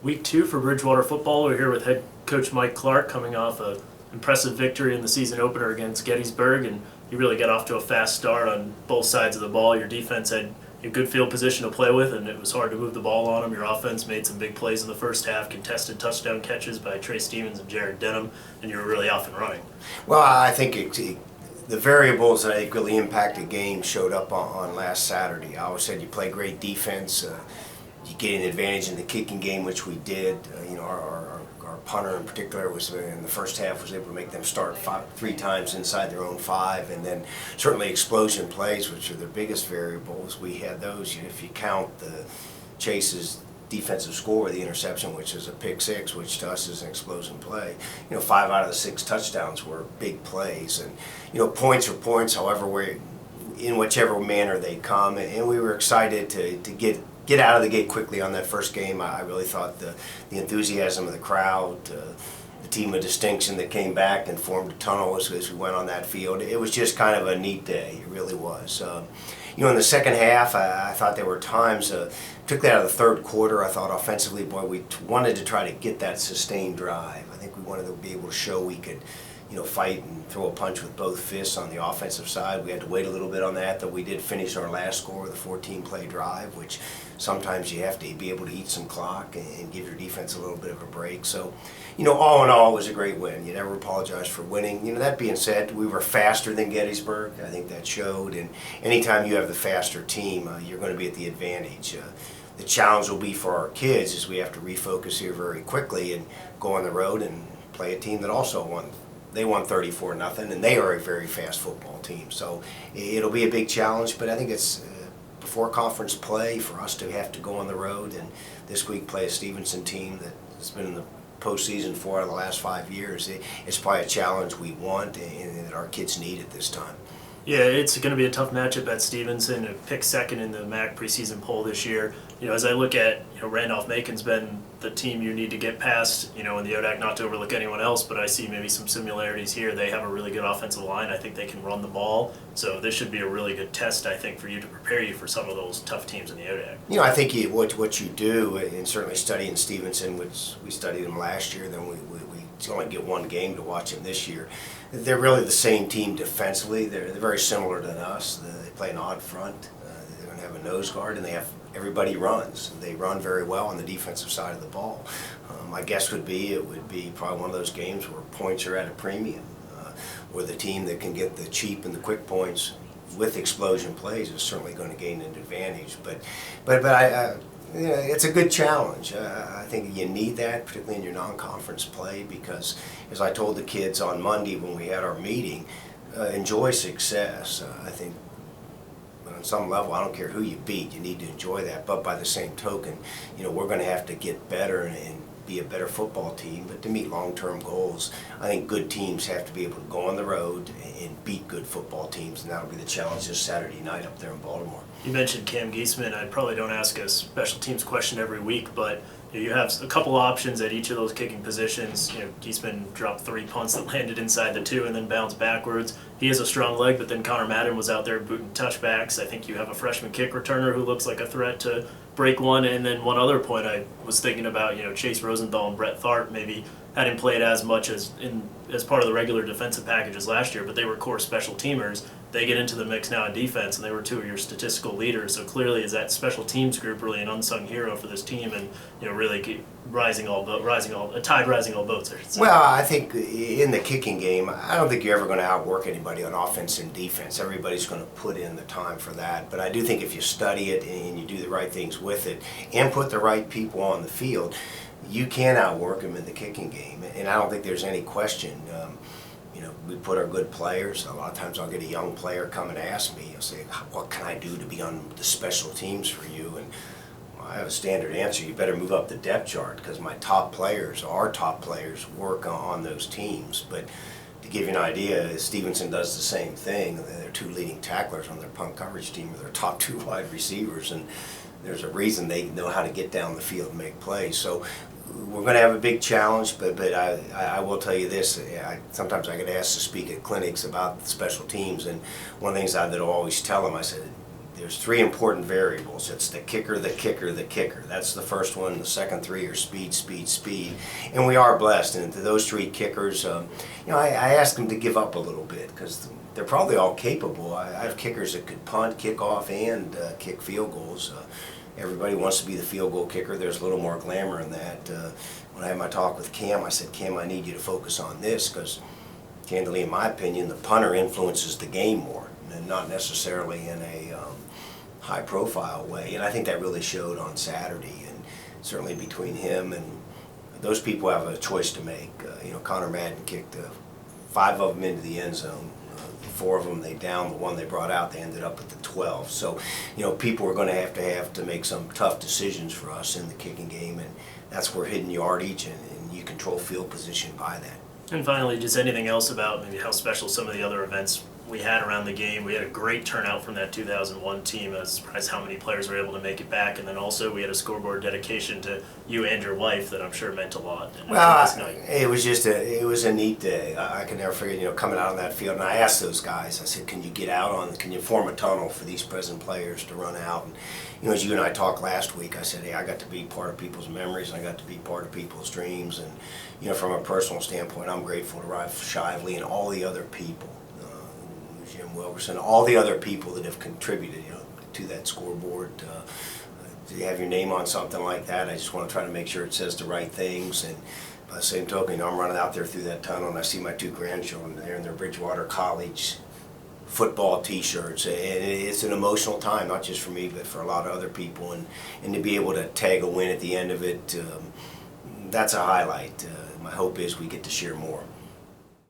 Week 2 for Bridgewater football. We're here with head coach Mike Clark coming off an impressive victory in the season opener against Gettysburg, and you really got off to a fast start on both sides of the ball. Your defense had a good field position to play with, and it was hard to move the ball on them. Your offense made some big plays in the first half, contested touchdown catches by Trey Stevens and Jared Denham, and you were really off and running. Well, I think the variables that I think really impacted games showed up on last Saturday. I always said you play great defense, you get an advantage in the kicking game, which we did. Our punter in particular was in the first half was able to make them start 3 times inside their own 5, and then certainly explosion plays, which are the biggest variables. We had those. If you count the Chase's defensive score, the interception, which is a pick 6, which to us is an explosion play. 5 out of the 6 touchdowns were big plays, and points are points. However, in whichever manner they come, and we were excited to get out of the gate quickly on that first game. I really thought the enthusiasm of the crowd, the team of distinction that came back and formed a tunnel as we went on that field. It was just kind of a neat day. It really was. In the second half, I thought there were times, particularly out of the third quarter, I thought offensively, we wanted to try to get that sustained drive. I think we wanted to be able to show we could fight and throw a punch with both fists on the offensive side. We had to wait a little bit on that, though we did finish our last score with a 14-play drive, which sometimes you have to be able to eat some clock and give your defense a little bit of a break. So, all in all, it was a great win. You never apologize for winning. That being said, we were faster than Gettysburg. I think that showed, and anytime you have the faster team, you're going to be at the advantage. The challenge will be for our kids is we have to refocus here very quickly and go on the road and play a team that also won. They won 34-0, and they are a very fast football team. So it'll be a big challenge, but I think it's before conference play for us to have to go on the road and this week play a Stevenson team that has been in the postseason 4 out of the last 5 years. It's probably a challenge we want and that our kids need at this time. Yeah, it's going to be a tough matchup at Stevenson. Picked second in the MAC preseason poll this year. As I look at, Randolph-Macon's been the team you need to get past, in the ODAC, not to overlook anyone else, but I see maybe some similarities here. They have a really good offensive line. I think they can run the ball. So this should be a really good test, I think, for you to prepare you for some of those tough teams in the ODAC. I think what you do, and certainly studying Stevenson, which we studied them last year, then we only get one game to watch them this year. They're really the same team defensively. They're very similar to us. They play an odd front. They don't have a nose guard, and everybody runs. They run very well on the defensive side of the ball. My guess would be it would be probably one of those games where points are at a premium, where the team that can get the cheap and the quick points with explosion plays is certainly going to gain an advantage. But it's a good challenge. I think you need that, particularly in your non-conference play, because as I told the kids on Monday when we had our meeting, enjoy success. I think on some level, I don't care who you beat, you need to enjoy that. But by the same token, we're going to have to get better and be a better football team. But to meet long-term goals, I think good teams have to be able to go on the road and beat good football teams, and that'll be the challenge this Saturday night up there in Baltimore. You mentioned Cam Giesman. I probably don't ask a special teams question every week, but you have a couple options at each of those kicking positions. Giesman dropped 3 punts that landed inside the 2 and then bounced backwards. He has a strong leg, but then Connor Madden was out there booting touchbacks. I think you have a freshman kick returner who looks like a threat to break one. And then one other point I was thinking about, Chase Rosenthal and Brett Tharp maybe hadn't played as much as part of the regular defensive packages last year, but they were core special teamers. They get into the mix now in defense, and they were 2 of your statistical leaders. So clearly, is that special teams group really an unsung hero for this team, and really keep rising all boats? Well, I think in the kicking game, I don't think you're ever going to outwork anybody on offense and defense. Everybody's going to put in the time for that. But I do think if you study it and you do the right things with it and put the right people on the field, you can outwork them in the kicking game. And I don't think there's any question. We put our good players. A lot of times I'll get a young player come and ask me, I'll say, what can I do to be on the special teams for you? And I have a standard answer. You better move up the depth chart, because our top players work on those teams. But to give you an idea, Stevenson does the same thing. Their 2 leading tacklers on their punt coverage team are their top 2 wide receivers, and there's a reason they know how to get down the field and make plays. So we're going to have a big challenge, but I will tell you this. Sometimes I get asked to speak at clinics about special teams, and one of the things that I'll always tell them, I said, there's three important variables. It's the kicker, the kicker, the kicker. That's the first one. The second three are speed, speed, speed. And we are blessed. And to those three kickers, I asked them to give up a little bit because they're probably all capable. I have kickers that could punt, kick off, and kick field goals. Everybody wants to be the field goal kicker. There's a little more glamour in that. When I had my talk with Cam, I said, Cam, I need you to focus on this because, candidly, in my opinion, the punter influences the game more, and not necessarily in a high-profile way. And I think that really showed on Saturday, and certainly between him and those people have a choice to make. Connor Madden kicked 5 of them into the end zone. 4 of them they downed, the one they brought out, they ended up at the 12. So, people are going to have to make some tough decisions for us in the kicking game, and that's where hidden yardage and you control field position by that. And finally, just anything else about maybe how special some of the other events we had around the game. We had a great turnout from that 2001 team. I was surprised how many players were able to make it back. And then also we had a scoreboard dedication to you and your wife that I'm sure meant a lot. It was a neat day. I can never forget, coming out on that field. And I asked those guys, I said, can you form a tunnel for these present players to run out? And, as you and I talked last week, I said, hey, I got to be part of people's memories, and I got to be part of people's dreams. And, from a personal standpoint, I'm grateful to Ralph Shively and all the other people. Jim Wilkerson, all the other people that have contributed, to that scoreboard. To have your name on something like that, I just want to try to make sure it says the right things. And by the same token, I'm running out there through that tunnel, and I see my 2 grandchildren there in their Bridgewater College football T-shirts, and it's an emotional time, not just for me, but for a lot of other people. And to be able to tag a win at the end of it, that's a highlight. My hope is we get to share more.